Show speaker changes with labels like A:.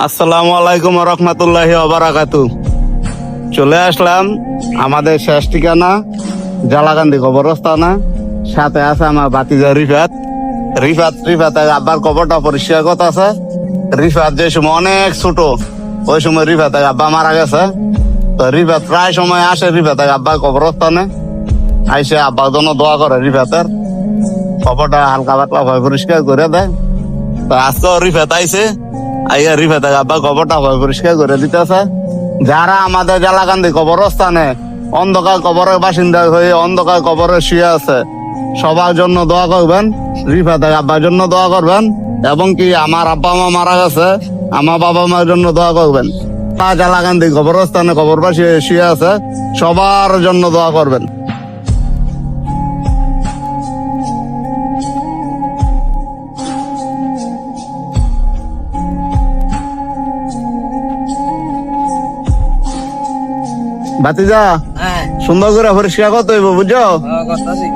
A: আসসালামু আলাইকুম রহমতুল্লাহি ওয়া চলে আসলাম আমাদের শেষ ঠিকানা জালাকান্দি কবরস্থানে। সাথে আছে আমার ভাতিজা রিফাত। রিফাত আব্বার কবরটা পরিষ্কার করতে আছে। রিফাত যে সময় অনেক ছোট, ওই সময় রিফাত আব্বা মারা গেছে। তো রিফাত প্রায় সময় আসে রিফাত আব্বার কবরস্থানে, আইসে আব্বার জন্য দোয়া করে। রিফাতের কবরটা হালকা পাতলা পরিষ্কার করে দেয়। তো আজকে রিফাত আইসে, আইয়া রিফাত আব্বা কবরটা পরিষ্কার করে দিতেছে। যারা আমাদের জালাকান্দি কবরস্থানে অন্ধকার কবরের বাসিন্দা হয়ে অন্ধকার কবরে শুয়ে আছে, সবার জন্য দোয়া করবেন। রিফাত আব্বার জন্য দোয়া করবেন, এবং কি আমার আব্বা মা মারা গেছে, আমার বাবা মার জন্য দোয়া করবেন। জালাকান্দি কবরস্থানে কবরবাসী শুয়ে আছে, সবার জন্য দোয়া করবেন। ভাতিজা,
B: হ্যাঁ,
A: সুন্দর করে পরিষ্কার করতে হইব, বুঝছো?
B: করতেছি।